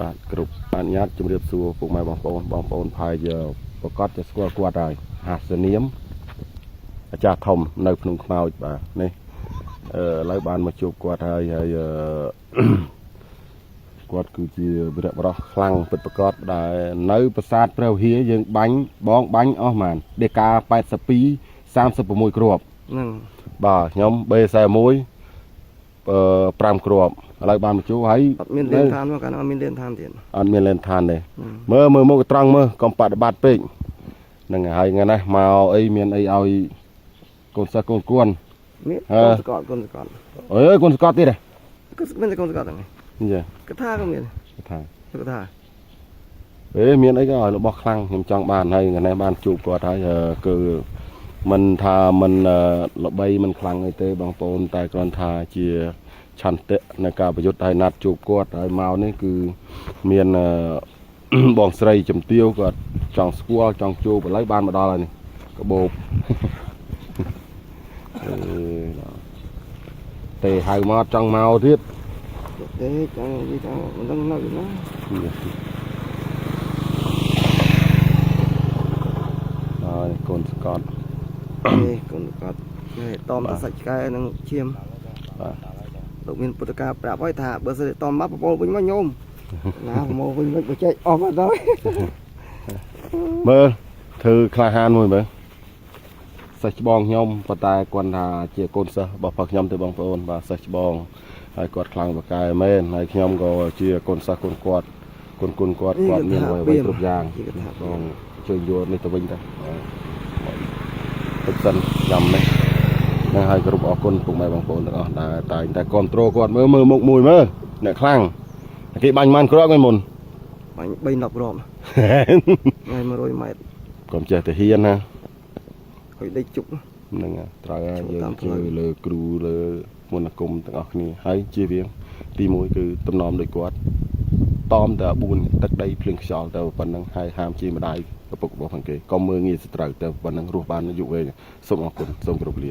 បាទគ្រប់បានញ៉ាត់ជំរាបសួរពុកម៉ែបងប្អូនផាយប្រកាសจะស្គាល់គាត់ហើយហាសនាមអាចារ្យធំនៅភ្នំខ្មោចបាទនេះឥឡូវបានមកជួបគាត់ហើយគាត់គឺជាវីរបុរសខ្លាំងពិតប្រាកដដែលនៅប្រាសាទព្រះវិហារយើងបាញ់បាញ់អស់ហ្មងដេកា82 36គ្រាប់ហ្នឹងបាទខ្ញុំ B41 5គ្រាប់ឥឡូវបានមកជួបហើយអត់មានលេនឋានមកកាលអត់មានលេនឋានទៀតអត់មានលេនឋានទេមើលមកត្រង់មើលកុំបដិបត្តិពេកហ្នឹងហើយថ្ងៃនេះមកអីមានអីឲ្យកូនសិស្សកូនគួនមានកូនស្កតអើយកូនស្កតទៀតហ៎គឺមានតែកូនស្កតហ្នឹងចាកថាក៏មានកថាមានអីក៏ឲ្យរបស់ខ្លាំងខ្ញុំចង់បានហើយថ្ងៃនេះបានជួបគាត់ហើយគឺមិនថាមិនល្បីមិនខ្លាំងអីទេបងប្អូនតែគ្រាន់ថាជាឆន្ទៈในការប្រយុទ្ធឲ្យណាត់ជួបគាត់ហើយមកនេះគឺមានបងស្រីជំទាវគាត់ចង់ស្គាល់ចង់ជួបឥឡូវបានមកដល់ហើយនេះកបោបទេហៅមកចង់មកទៀតទេចង់និយាយថាមិនដឹងនៅណាហើយកូនស្កតកូនស្កតតមសាច់ឆ្កែនឹងឈាមបាទលោកមានពុទ្ធការប្រាប់ឲ្យថាបើសិនតមកប្រពន្ធវិញមកញោមណាប្រមូលវិញមិនបច្ចេកអស់បាត់ហើយមើលធ្វើក្លាហានមួយមើលសិស្សច្បងខ្ញុំប៉ុន្តែគាត់ថាជាកូនសិស្សរបស់ផងខ្ញុំទេបងប្អូនបាទសិស្សច្បងហើយគាត់ខ្លាំងបកែមែនហើយខ្ញុំក៏ជាកូនសិស្សកូនគាត់គាត់មានអ្វីគ្រប់យ៉ាងបងជួយយកនេះទៅវិញទៅទឹកសិនចាំនេះនឹងឲ្យគ្រប់អរគុណពុកម៉ែបងប្អូនទាំងអស់ដែលតែងតែគ្រប់គ្រងគាត់មើលមុខមួយមើលអ្នកខ្លាំងគេបាញ់បានគ្រាប់ឯមុនបាញ់3 10គ្រាប់ហើយ100ម៉ែត្រកុំចេះតែហ៊ានណាឲ្យដេកជប់ហ្នឹងត្រូវយើងជឿលើគ្រូលើមន្តអាគមទាំងអស់គ្នាហើយជាវាទី1គឺតំណមដោយគាត់តមតែ4ទឹកដីភ្លៀងខ្យល់ទៅប៉ុណ្ណឹងហើយហាមជាម្ដាយឪពុករបស់ខាងគេកុំមើងងាយសត្រូវទៅប៉ុណ្ណឹងរស់បានអាយុវែងសូមអរគុណសូមគោរពលា